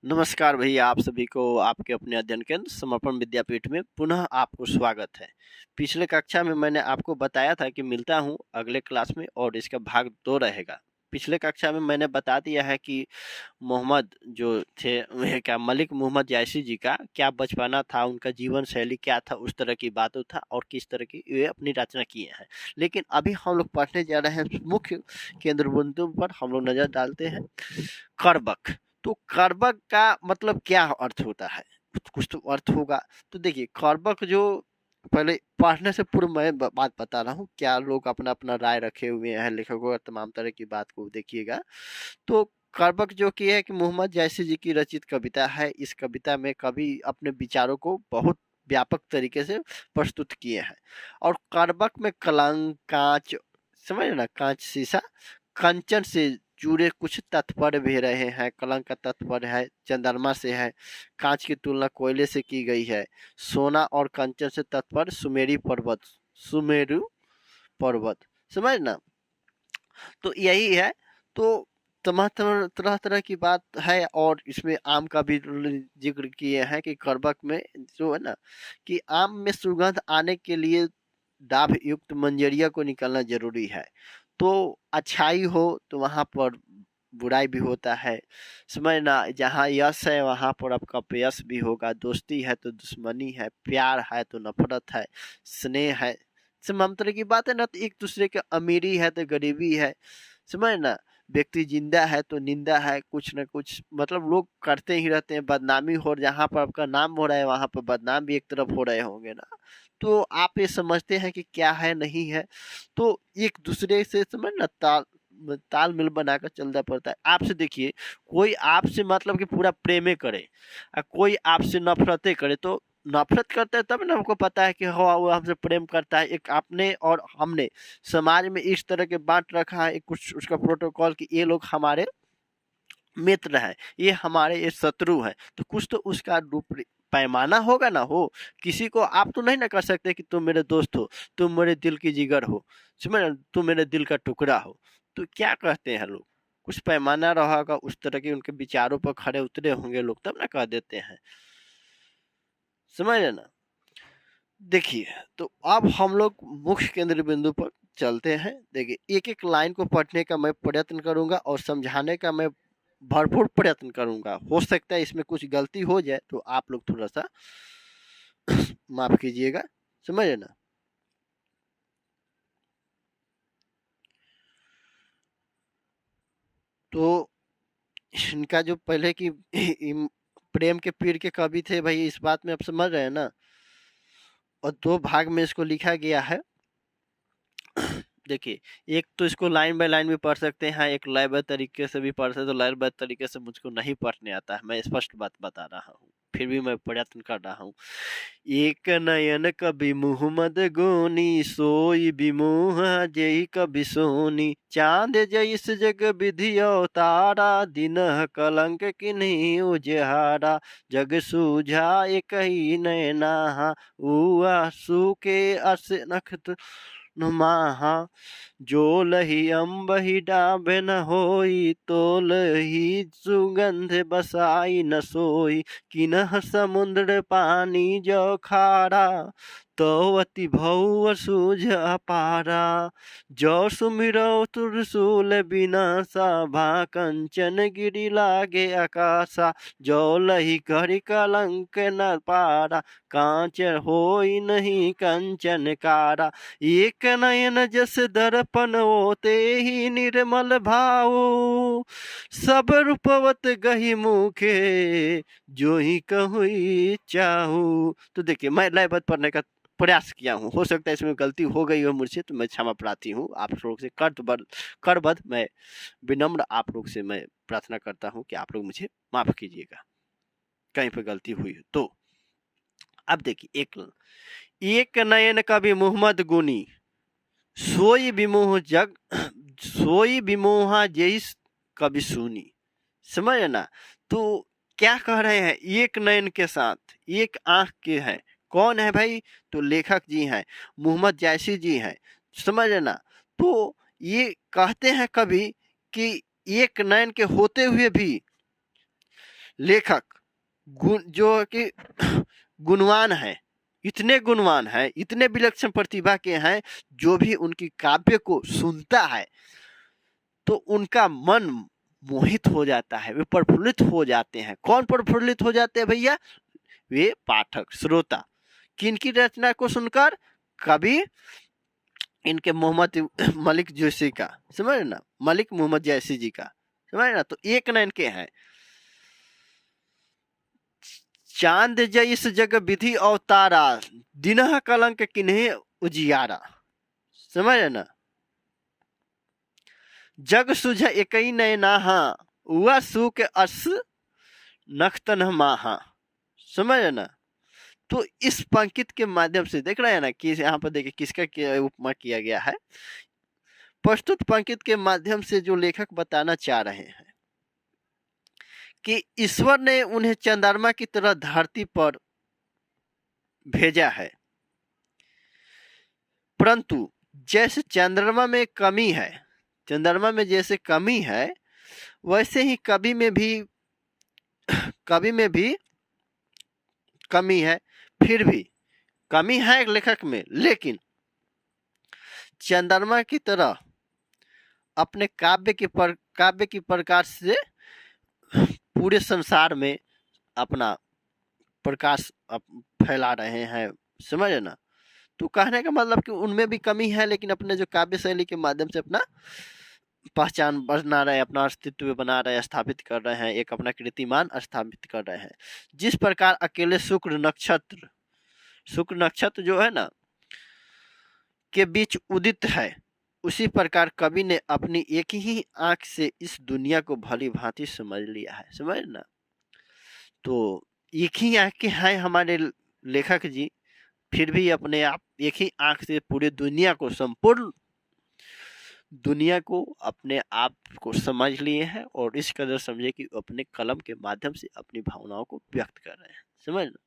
नमस्कार भैया, आप सभी को आपके अपने अध्ययन केंद्र समर्पण विद्यापीठ में पुनः आपको स्वागत है। पिछले कक्षा में मैंने आपको बताया था कि मिलता हूँ अगले क्लास में और इसका भाग 2 रहेगा। पिछले कक्षा में मैंने बता दिया है कि मोहम्मद जो थे वह क्या मलिक मोहम्मद जायसी जी का क्या बचपना था, उनका जीवन शैली क्या था, उस तरह की बातों था और किस तरह की वे अपनी रचना किए हैं। लेकिन अभी हम लोग पढ़ने जा रहे हैं मुख्य केंद्र बिंदु पर हम लोग नजर डालते हैं कर्बक। तो कर्बक का मतलब क्या अर्थ होता है? कुछ तो अर्थ होगा। तो देखिए कर्बक जो पहले पढ़ने से पूर्व मैं बात बता रहा हूँ, क्या लोग अपना अपना राय रखे हुए हैं लेखकों का, तमाम तरह की बात को देखिएगा। तो कर्बक जो कि है कि मोहम्मद जैसी जी की रचित कविता है। इस कविता में कवि अपने विचारों को बहुत व्यापक तरीके से प्रस्तुत किए हैं। और कर्बक में कलंक, कांच, समझ ना, कांच शीशा, कंचन से जुड़े कुछ तात्पर्य भी रहे हैं। कलंक का तात्पर्य है चंद्रमा से है, कांच की तुलना कोयले से की गई है, सोना और कंचन से तात्पर्य सुमेरी पर्वत, सुमेरु पर्वत, समझ ना। तो यही है। तो तरह तरह तरह की बात है और इसमें आम का भी जिक्र किए हैं कि कर्बक में जो है ना कि आम में सुगंध आने के लिए डाभ युक्त मंजरिया को निकलना जरूरी है। तो अच्छाई हो तो वहां पर बुराई भी होता है, समझना। जहाँ यश है वहां पर आपका अपयश भी होगा। दोस्ती है तो दुश्मनी है, प्यार है तो नफरत है, स्नेह है, तमाम तरह की बात है ना। तो एक दूसरे के अमीरी है तो गरीबी है, समझ ना। व्यक्ति जिंदा है तो निंदा है, कुछ ना कुछ मतलब लोग करते ही रहते हैं। बदनामी हो, जहाँ पर आपका नाम हो रहा है वहां पर बदनाम भी एक तरफ हो रहे होंगे ना। तो आप ये समझते हैं कि क्या है नहीं है। तो एक दूसरे से समझ ना तालमेल बनाकर चलना पड़ता है। आपसे देखिए, कोई आपसे मतलब कि पूरा प्रेमे करे और कोई आपसे नफरतें करे, तो नफरत करता है तब ना हमको पता है कि हाँ वो हमसे प्रेम करता है। एक आपने और हमने समाज में इस तरह के बांट रखा है, एक कुछ उसका प्रोटोकॉल कि ये लोग हमारे मित्र है, ये हमारे ये शत्रु है। तो कुछ तो उसका रूप पैमाना होगा ना। हो किसी को आप तो नहीं ना कर सकते कि तुम मेरे दोस्त हो, तुम मेरे दिल की जिगर हो, समझ रहे? तुम मेरे दिल का टुकड़ा हो। तो क्या कहते हैं लोग, कुछ पैमाना रहा होगा, उस तरह के उनके विचारों पर खड़े उतरे होंगे लोग, तब ना कह देते हैं, समझ रहे ना। देखिए, तो अब हम लोग मुख्य केंद्र बिंदु पर चलते हैं। देखिए एक एक लाइन को पढ़ने का मैं प्रयत्न करूंगा और समझाने का मैं भरपूर प्रयत्न करूंगा। हो सकता है इसमें कुछ गलती हो जाए तो आप लोग थोड़ा सा माफ कीजिएगा, समझ रहे ना। तो इनका जो पहले की प्रेम के पीर के कवि थे भाई, इस बात में आप समझ रहे हैं ना। और दो भाग में इसको लिखा गया है। देखिए, एक तो इसको लाइन बाय लाइन भी पढ़ सकते हैं, एक लयबद्ध तरीके से भी पढ़ सकते। तो लयबद्ध तरीके से मुझको नहीं पढ़ने आता है, मैं स्पष्ट बात बता रहा हूँ, फिर भी मैं प्रयत्न कर रहा हूँ। एक नयन कवि मुहम्मद गोनी, सोई विमोह जय कवि सोनी, चांद जैस जग विधि अवतारा, दिन कलंक किन्हीं उजहारा, जग सूझा एक ही नैना, हुआ सु के अस नखत नुमाहा, जो लही अम्बही डाबे न होई, तो लही सुगंध बसाई न सोई, किनह समुद्र पानी जो खारा, तो अति भौव सूझ अपारा, जो सुमिरो त्रिशूल विनाशा, भा कंचन गिरि लागे आकाशा, जो लही करि कलंक न पारा, कांच होई नहीं कंचन कारा, एक नयन जस दर्पण ओते ही निर्मल भाऊ, सब रूपवत गही मुखे, जो ही कहुई चाहू। तो देखिए मैं लयबद्ध पढ़ने का प्रयास किया हूँ, हो सकता है इसमें गलती हो गई हो मुझसे, तो मैं क्षमा प्रार्थी हूँ। आप लोग से करबद्ध मैं विनम्र आप लोग से मैं प्रार्थना करता हूँ कि आप लोग मुझे माफ कीजिएगा कहीं पर गलती हुई हो तो। अब देखिए एक नयन कवि मोहम्मद गुनी, सोई विमोह जग सोई विमोहा जैस कवि सुनी, समझ ना। तो क्या कह रहे हैं, एक नयन के साथ एक आंख के हैं। कौन है भाई? तो लेखक जी हैं, मोहम्मद जैसी जी हैं, समझ ना। तो ये कहते हैं कवि कि एक नयन के होते हुए भी लेखक जो कि गुणवान है, इतने गुणवान है, इतने विलक्षण प्रतिभा के हैं, जो भी उनकी काव्य को सुनता है तो उनका मन मोहित हो जाता है, वे प्रफुल्लित हो जाते हैं। कौन प्रफुल्लित हो जाते हैं भैया? वे पाठक, श्रोता। किनकी रचना को सुनकर? कभी इनके मोहम्मद मलिक जैसी का, समझ ना, मलिक मोहम्मद जैसी जी का, समझ ना। तो एक न इनके हैं, चांद जैस जग विधि अवतारा, दिनह कलंक किन्हे उजियारा, समझ ना। जग सुझ एकई नयनाहा, हुआ सु के अस नखतन माहा, समझ ना। तो इस पंक्ति के माध्यम से देख रहे हैं ना कि यहाँ पर देखिए किसका उपमा किया गया है। प्रस्तुत पंक्ति के माध्यम से जो लेखक बताना चाह रहे हैं कि ईश्वर ने उन्हें चंद्रमा की तरह धरती पर भेजा है, परंतु जैसे चंद्रमा में कमी है, चंद्रमा में जैसे कमी है, वैसे ही कवि में भी कमी है। फिर भी कमी है लेखक में, लेकिन चंद्रमा की तरह अपने काव्य की प्रकाश से पूरे संसार में अपना प्रकाश फैला रहे हैं, समझ ना। तो कहने का मतलब कि उनमें भी कमी है, लेकिन अपने जो काव्य शैली के माध्यम से अपना पहचान बना रहे, अपना अस्तित्व बना रहे, स्थापित कर रहे हैं, एक अपना कीर्तिमान स्थापित कर रहे हैं। जिस प्रकार अकेले शुक्र नक्षत्र जो है ना के बीच उदित है, उसी प्रकार कवि ने अपनी एक ही आंख से इस दुनिया को भली भांति समझ लिया है, समझ ना। तो एक ही आंख के हैं हमारे लेखक जी, फिर भी अपने आप एक ही आंख से पूरी दुनिया को, संपूर्ण दुनिया को अपने आप को समझ लिए हैं, और इस कदर समझे कि अपने कलम के माध्यम से अपनी भावनाओं को व्यक्त कर रहे हैं, समझ ना।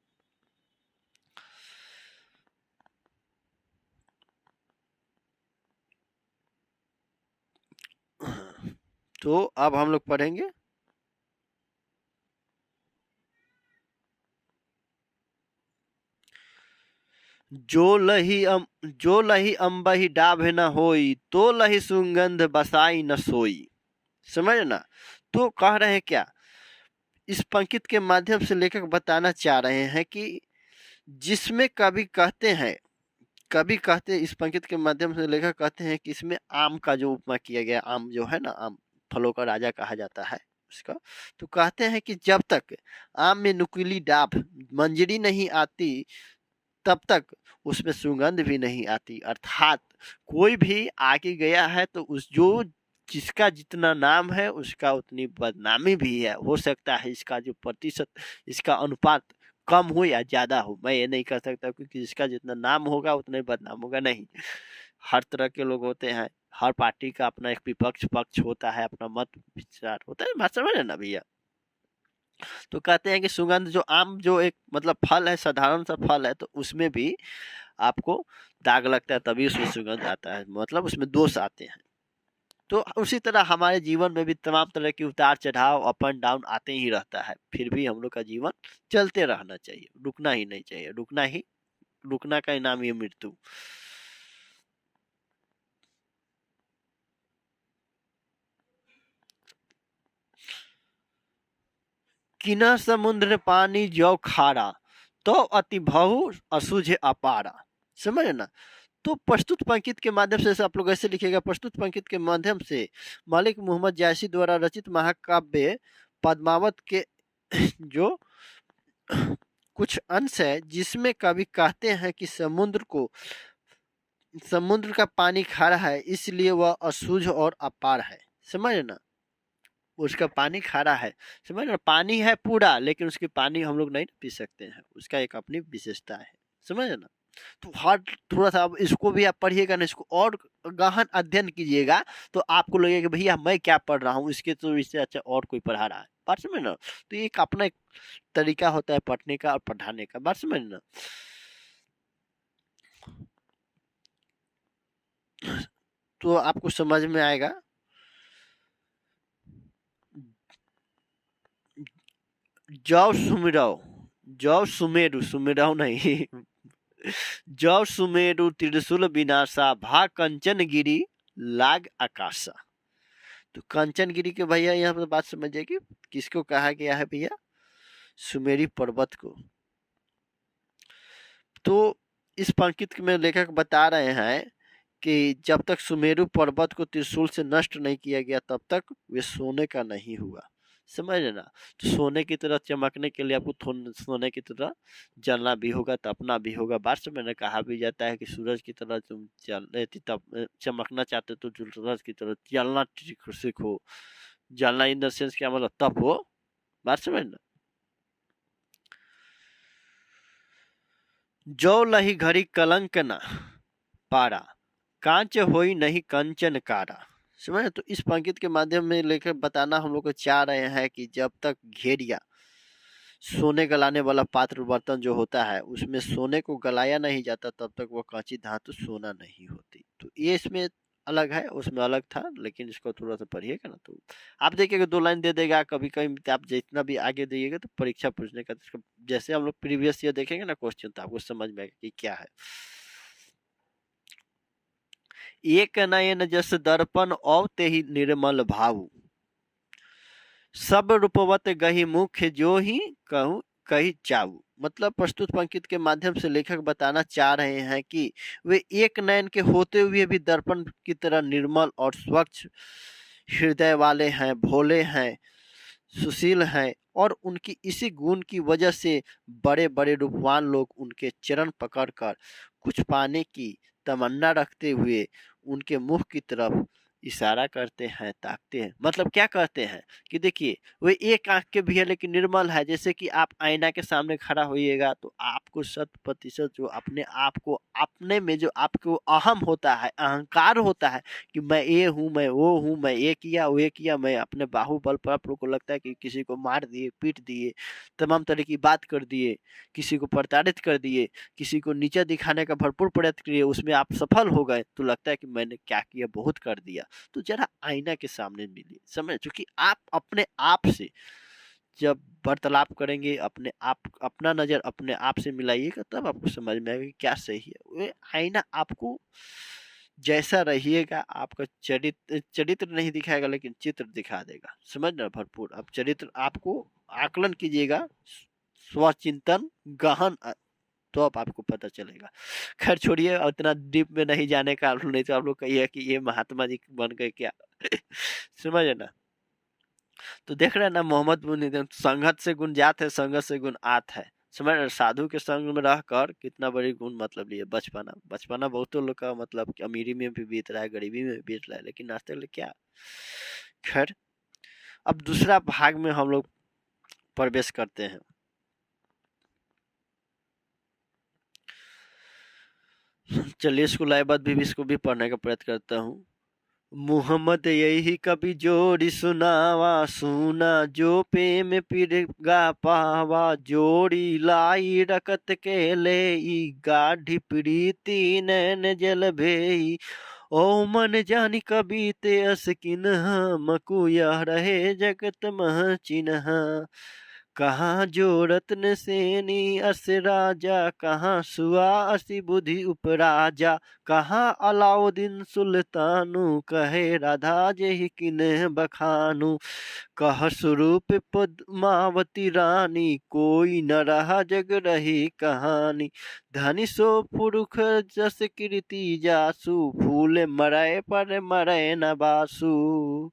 तो अब हम लोग पढ़ेंगे जो लही अम्बही डाभ न होई, तो लही सुगंध बसाई न सोई, समझ ना। तो कह रहे हैं क्या, इस पंक्ति के माध्यम से लेखक बताना चाह रहे हैं कि जिसमें कवि कहते हैं, इस पंक्ति के माध्यम से लेखक कहते हैं कि इसमें आम का जो उपमा किया गया, आम जो है ना, आम फलों का राजा कहा जाता है उसका। तो कहते हैं कि जब तक आम में नुकीली डाभ, मंजरी नहीं आती, तब तक उसमें सुगंध भी नहीं आती। अर्थात कोई भी आगे गया है तो जिसका जितना नाम है उसका उतनी बदनामी भी है। हो सकता है इसका जो प्रतिशत, इसका अनुपात कम हो या ज्यादा हो, मैं ये नहीं कह सकता, क्योंकि जिसका जितना नाम होगा उतना ही बदनाम होगा, नहीं। हर तरह के लोग होते हैं, हर पार्टी का अपना एक विपक्ष पक्ष होता है, अपना मत विचार होता है, बात समझ ना भैया। तो कहते हैं कि सुगंध, जो आम जो एक मतलब फल है, साधारण सा फल है, तो उसमें भी आपको दाग लगता है, तभी उसमें सुगंध आता है, मतलब उसमें दोष आते हैं। तो उसी तरह हमारे जीवन में भी तमाम तरह के उतार चढ़ाव, अप एंड डाउन आते ही रहता है, फिर भी हम लोग का जीवन चलते रहना चाहिए, रुकना ही नहीं चाहिए। रुकना का ही नाम ये मृत्यु। किना समुद्र पानी जो खारा, तो अति बहु असुझ अपारा, समझ ना। तो प्रस्तुत पंक्ति के माध्यम से आप लोग ऐसे लिखिएगा, प्रस्तुत पंक्ति के माध्यम से मलिक मोहम्मद जायसी द्वारा रचित महाकाव्य पद्मावत के जो कुछ अंश है, जिसमें कवि कहते हैं कि समुद्र का पानी खारा है, इसलिए वह अशुद्ध और अपार है, समझ ना। उसका पानी खारा है, समझ ना, पानी है पूरा, लेकिन उसके पानी हम लोग नहीं पी सकते हैं, उसका एक अपनी विशेषता है, समझ ना। तो हर थोड़ा सा अब इसको भी आप पढ़िएगा ना, इसको और गहन अध्ययन कीजिएगा, तो आपको लगेगा कि भैया मैं क्या पढ़ रहा हूँ, इसके तो इससे अच्छा और कोई पढ़ा रहा है, बात समझ ना। तो एक अपना एक तरीका होता है पढ़ने का और पढ़ाने का, बात समझ ना। तो आपको समझ में आएगा। जौ सुमिरौ, जौ सुमेरु, सुमिरौ नहीं जौ सुमेरु त्रिशूल विनाशा भा कंचन गिरी लाग आकाशा। तो कंचन गिरी के भैया यहाँ पर बात समझिए कि किसको कहा गया है भैया, सुमेरी पर्वत को। तो इस पंक्ति में लेखक बता रहे हैं कि जब तक सुमेरु पर्वत को त्रिशूल से नष्ट नहीं किया गया तब तक वे सोने का नहीं हुआ, समझ रहे ना। तो सोने की तरह चमकने के लिए आपको सोने की तरह जलना भी होगा, तपना भी होगा। बात से मैंने कहा भी जाता है कि सूरज की तरह तुम चमकना चाहते तो सूरज की तरह जलना सीखो। जलना इन द सेंस क्या मतलब, तप हो। बात समझ ना। जो लही घड़ी कलंक ना पारा, कांच होई नहीं कंचन कारा। समझ। तो इस पंक्ति के माध्यम में लेकर बताना हम लोग को चाह रहे हैं कि जब तक घेरिया, सोने गलाने वाला पात्र बर्तन जो होता है, उसमें सोने को गलाया नहीं जाता तब तक वो कांची धातु सोना नहीं होती। तो ये इसमें अलग है, उसमें अलग था, लेकिन इसको थोड़ा सा पढ़िएगा ना तो आप देखिएगा 2 लाइन दे देगा। कभी कभी आप जितना भी आगे दिएगा तो परीक्षा पूछने का, जैसे हम लोग प्रीवियस ईयर देखेंगे ना क्वेश्चन, तो आपको समझ में आएगा कि क्या है। एक नयन जस दर्पण औते ही निर्मल भाव, सब रूपवत गही मुख्य जो ही कहूँ कही चाऊ। मतलब प्रस्तुत पंक्ति के माध्यम से लेखक बताना चाह रहे हैं कि वे एक नयन के होते हुए भी दर्पण की तरह निर्मल और स्वच्छ हृदय वाले हैं, भोले हैं, सुशील हैं, और उनकी इसी गुण की वजह से बड़े बड़े रूपवान लोग उनके चरण पकड़कर कुछ पाने की तमन्ना रखते हुए उनके मुख की तरफ इशारा करते हैं, ताकते हैं। मतलब क्या करते हैं कि देखिए, वो एक आंख के भी है लेकिन निर्मल है। जैसे कि आप आईना के सामने खड़ा होइएगा तो आपको 100% जो अपने आप को, अपने में जो आपको अहम होता है, अहंकार होता है कि मैं ये हूँ, मैं वो हूँ, मैं ये किया वो ये किया, मैं अपने बाहुबल पर, आप लोग को लगता है कि किसी को मार दिए, पीट दिए, तमाम तरह की बात कर दिए, किसी को प्रताड़ित कर दिए, किसी को नीचा दिखाने का भरपूर प्रयत्न किए, उसमें आप सफल हो गए तो लगता है कि मैंने क्या किया, बहुत कर दिया। तो जरा आईना के सामने मिलिए, समझ। क्योंकि आप अपने आप से जब वार्तालाप करेंगे, अपने आप, अपना नजर अपने आप से मिलाइएगा, तब आपको समझ में आएगा कि क्या सही है। वो आईना आपको जैसा रहिएगा, आपका चरित्र नहीं दिखाएगा लेकिन चित्र दिखा देगा, समझना भरपूर। अब चरित्र आपको आकलन कीजिएगा, स्वचिंतन गहन, तो अब आपको पता चलेगा। खैर छोड़िए, उतना डीप में नहीं जाने का, नहीं तो आप लोग कहिए कि ये महात्मा जी बन गए क्या समझ ना। तो देख रहे हैं ना, मोहम्मद बुनी, संगत से गुण जात है, संगत से गुण आत है। समझ। साधु के संग में रहकर कितना बड़ी गुण मतलब लिए। बचपना, बचपना बहुतों लोग का मतलब कि अमीरी में भी बीत रहा है, गरीबी में भी बीत रहा है, लेकिन आज तक क्या। खैर, अब दूसरा भाग में हम लोग प्रवेश करते हैं। चलिए, इसको लाइबाद भी इसको भी पढ़ने का प्रयत्न करता हूँ। मुहम्मद यही कभी जोड़ी सुनावा, सुना जो प्रेम पिरगा पावा, जोड़ी लाई रकत के ले गाढ़ी प्रीति नैन जल भेई। ओ मन जानी कभी ते असकिन, मकु यह रहे जगत मह चिन्ह। कहाँ जो रत्न सेनी अस राजा, कहाँ सुआ असी बुद्धि उपराजा, कहाँ अलाउद्दीन सुल्तानु, कहे राधा जेहि किन्ह बखानु। कह स्वरूप पद्मावती रानी, कोई न रहा जग रही कहानी। धनी सो पुरुष जस कीर्ति जासु, फूल मरय पर मरय न बासु।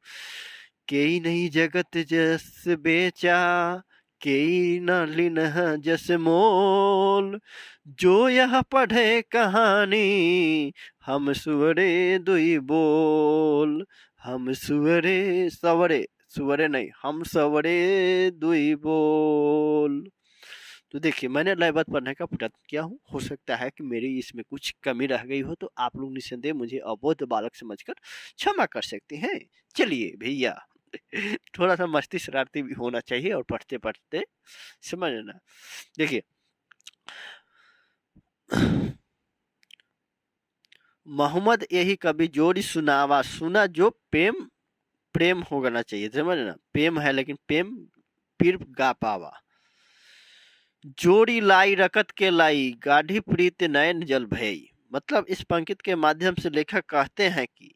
केई नहीं जगत जस बेचा, केई न लिन जस मोल। जो यह पढ़े कहानी, हम सुवरे दुई बोल। हम सुवरे सवरे, सुवरे नहीं, हम सवरे दुई बोल। तो देखिए, मैंने लयबद्ध पढ़ने का प्रयत्न किया हूँ। हो सकता है कि मेरी इसमें कुछ कमी रह गई हो, तो आप लोग निस्संदेह मुझे अबोध बालक समझकर क्षमा कर सकते हैं। चलिए भैया, थोड़ा सा मस्ती शरारती भी होना चाहिए और पढ़ते पढ़ते समझना। देखिए, मोहम्मद यही कभी जोड़ी सुनावा, सुना जो प्रेम, प्रेम होना चाहिए, समझना। प्रेम है लेकिन प्रेम पीर गा पावा, जोड़ी लाई रकत के लाई, गाढ़ी प्रीत नयन जल भई। मतलब इस पंक्ति के माध्यम से लेखक कहते हैं कि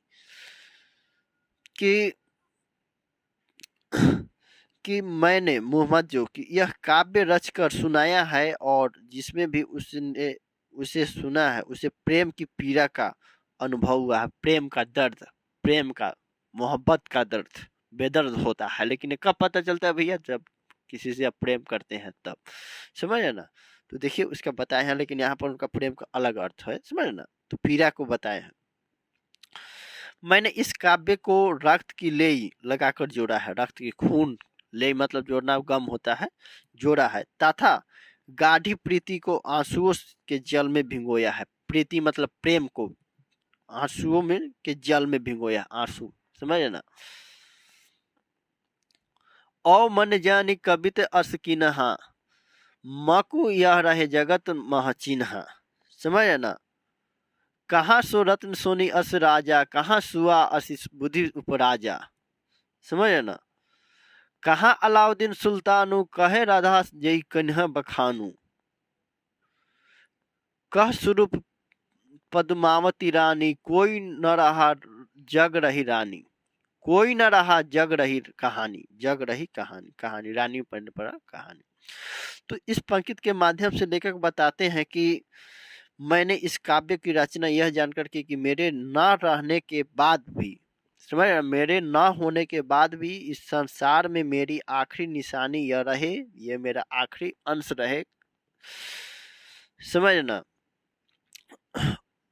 कि मैंने मोहम्मद जो कि यह काव्य रचकर सुनाया है, और जिसमें भी उसने उसे सुना है उसे प्रेम की पीड़ा का अनुभव हुआ है, प्रेम का दर्द, प्रेम का, मोहब्बत का दर्द बेदर्द होता है। लेकिन ये कब पता चलता है भैया? जब किसी से आप प्रेम करते हैं तब, समझ रहे ना। तो देखिए उसका बताया है, लेकिन यहाँ पर उनका प्रेम का अलग अर्थ है, समझ रहे ना। तो पीड़ा को बताया है। मैंने इस काव्य को रक्त की लेई लगाकर जोड़ा है, रक्त की खून, ले मतलब जोड़ना, गम होता है, जोड़ा है, तथा गाढ़ी प्रीति को आंसुओं के जल में भिगोया है। प्रीति मतलब प्रेम को आंसुओं में के जल में भिगोया, आंसू, समझ ना। औ मन जानी कवित अस किन्हा, मकु यह रहे जगत मह चिन्हा। समझ ना। कहाँ सो रत्न सोनी अस राजा, कहाँ सुआ असिस बुद्धि उपराजा। समझ ना। कहाँ अलाउद्दीन सुल्तानु, कहे राधा जई कन्हा बखानु। कह स्वरूप पद्मावती रानी, कोई न रहा जग रही रानी। कोई न रहा जग रही कहानी, जग रही कहानी, कहानी रानी पढ़ने पर कहानी। तो इस पंक्ति के माध्यम से लेखक बताते हैं कि मैंने इस काव्य की रचना यह जानकर की कि मेरे ना रहने के बाद भी, समझ, मेरे ना होने के बाद भी इस संसार में मेरी आखिरी निशानी यह रहे, ये मेरा आखिरी अंश रहे, समझ ना।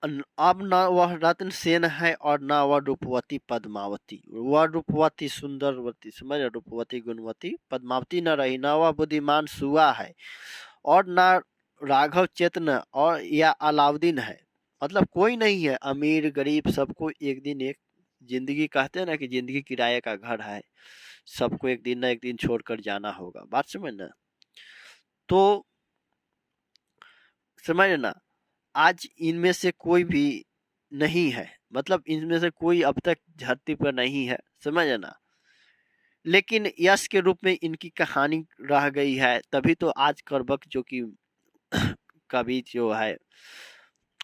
अब न वह रत्न सेन है और न वह रूपवती पद्मावती, वह रूपवती सुंदरवती, समझ, रूपवती गुणवती पद्मावती न रही, न वह बुद्धिमान सुआ है, और न राघव चेतन और या अलाउद्दीन है। मतलब कोई नहीं है, अमीर गरीब सबको एक दिन एक जिंदगी, कहते हैं ना कि जिंदगी किराए का घर है, सबको एक दिन ना एक दिन छोड़कर जाना होगा, बात समझना। तो समझना, आज इनमें से कोई भी नहीं है, मतलब इनमें से कोई अब तक धरती पर नहीं है, समझना। लेकिन यश के रूप में इनकी कहानी रह गई है, तभी तो आज करबक जो कि कवि जो है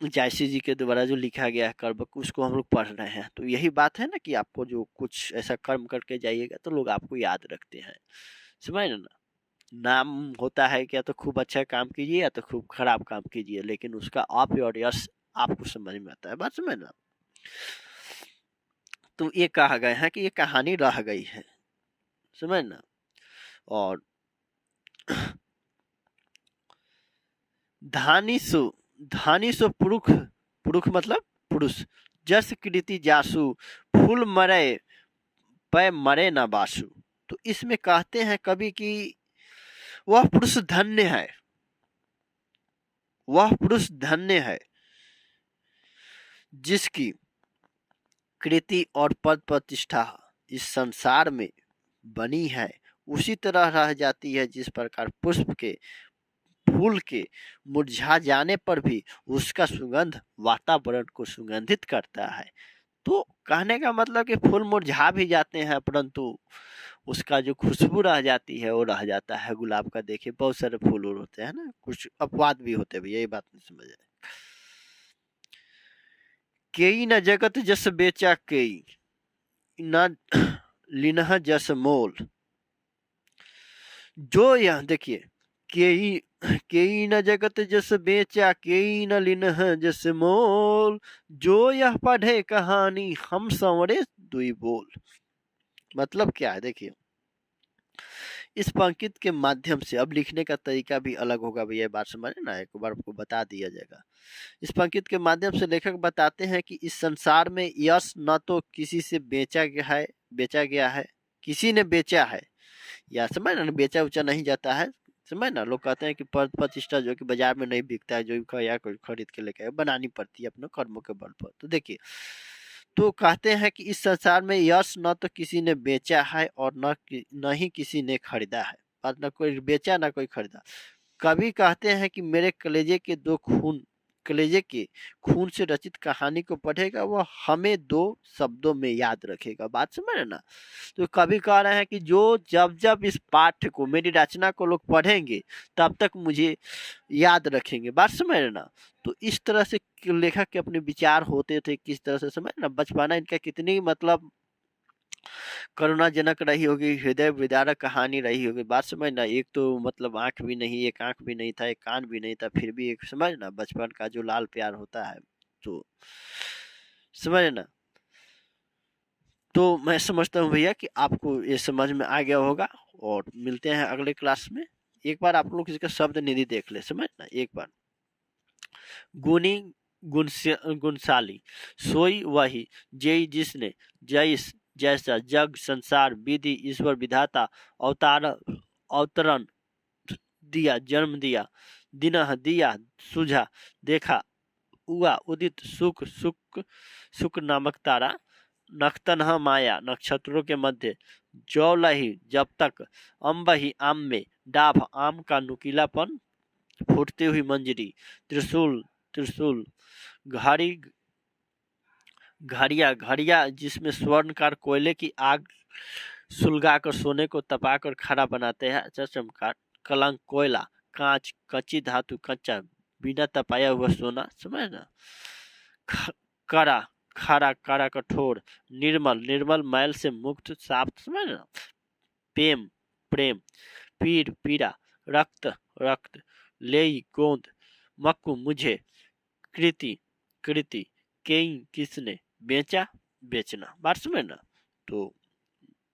जायसी जी के द्वारा जो लिखा गया है करबक, उसको हम लोग पढ़ रहे हैं। तो यही बात है ना कि आपको जो कुछ ऐसा कर्म करके जाइएगा तो लोग आपको याद रखते हैं, समझ ना। नाम होता है कि या तो खूब अच्छा काम कीजिए या तो खूब खराब काम कीजिए, लेकिन उसका आप और यश आपको समझ में आता है, बात समझ ना। तो ये कहा गया है कि ये कहानी रह गई है, समझ ना। और धानिसु, धानिसु पुरुष, पुरुष मतलब पुरुष, जस कृति जासु, फूल मरे पै मरे न बासु। तो इसमें कहते हैं कवि कि वह पुरुष धन्य है, वह पुरुष धन्य है जिसकी कृति और पद प्रतिष्ठा इस संसार में बनी है उसी तरह रह जाती है जिस प्रकार पुष्प के, फूल के मुरझा जाने पर भी उसका सुगंध वातावरण को सुगंधित करता है। तो कहने का मतलब कि फूल मुरझा भी जाते हैं परंतु उसका जो खुशबू रह जाती है वो रह जाता है। गुलाब का देखिए बहुत सारे फूल होते हैं ना, कुछ अपवाद भी होते हैं, यही बात नहीं समझ आए। केई न जगत जस बेचा केई, न लिनह जस मोल। जो यह देखिए, केई केई न जगत जस बेचा, केई न लिनह जस मोल, जो यह पढ़े कहानी हम संवरे दुई बोल। मतलब क्या है देखिए, इस पंक्ति के माध्यम से, अब लिखने का तरीका भी अलग होगा भैया, बात समझ ना, एक बार आपको बता दिया जाएगा। इस पंक्ति के माध्यम से लेखक बताते हैं कि इस संसार में यश न तो किसी से बेचा गया है, किसी ने बेचा है, या समझ ना, बेचा उचा नहीं जाता है, समझ ना। लोग कहते हैं कि पद प्रतिष्ठा जो कि बाजार में नहीं बिकता है, जो या कोई खरीद के लेके बनानी पड़ती है अपने कर्मों के बल पर। तो देखिए, तो कहते हैं कि इस संसार में यश न तो किसी ने बेचा है और न ही किसी ने खरीदा है, और न कोई बेचा न कोई खरीदा। कवि कहते हैं कि मेरे कलेजे के दो खून कलेजे के खून से रचित कहानी को पढ़ेगा वह हमें 2 शब्दों में याद रखेगा। बात समझ रहे ना? तो कभी कह रहे हैं कि जो जब जब इस पाठ्य को, मेरी रचना को लोग पढ़ेंगे तब तक मुझे याद रखेंगे। बात समझ रहे ना? तो इस तरह से लेखक के अपने विचार होते थे, किस तरह से समझ ना, बचपना इनका कितनी मतलब करुणाजनक रही होगी, हृदय विदारक कहानी रही होगी। बात समझ ना, एक तो मतलब आंख भी नहीं, एक आंख भी नहीं था, एक कान भी नहीं था, फिर भी एक समझ ना बचपन का जो लाल प्यार होता है, तो समझ ना। तो मैं समझता हूँ भैया कि आपको ये समझ में आ गया होगा, और मिलते हैं अगले क्लास में। एक बार आप लोग इसका शब्द निधि देख ले, समझ ना एक बार। गुणी गुणशाली सोई वही, जय जिसने जैस जैसा जग संसार विधि ईश्वर विधाता अवतार अवतरण दिया, जन्म दिया, दिनह दिया सुझा, देखा हुआ उदित सुख सुख सुख नामक तारा, नख्तनह माया नक्षत्रों के मध्य, जौलही जब तक, अम्बही आम में डाभ आम का नुकीलापन, फूटती हुई मंजरी, त्रिशूल त्रिशूल, घड़ी घड़िया घड़िया जिसमें स्वर्णकार कोयले की आग सुलगाकर सोने को तपाकर खड़ा बनाते हैं, अच्छा चमकार, कलंक कोयला, कांच कच्ची धातु कच्चा बिना तपाया हुआ सोना, समझ ना, कड़ा खारा कारा कठोर, निर्मल निर्मल मैल से मुक्त साफ, समझ ना, प्रेम प्रेम, पीर पीरा, रक्त रक्त, लेई गोंद, मक्कू मुझे, कृति कृति, कई किसने, बेचा बेचना। बात समझ ना। तो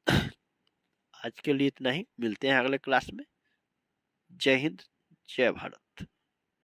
आज के लिए इतना ही, मिलते हैं अगले क्लास में। जय हिंद, जय भारत।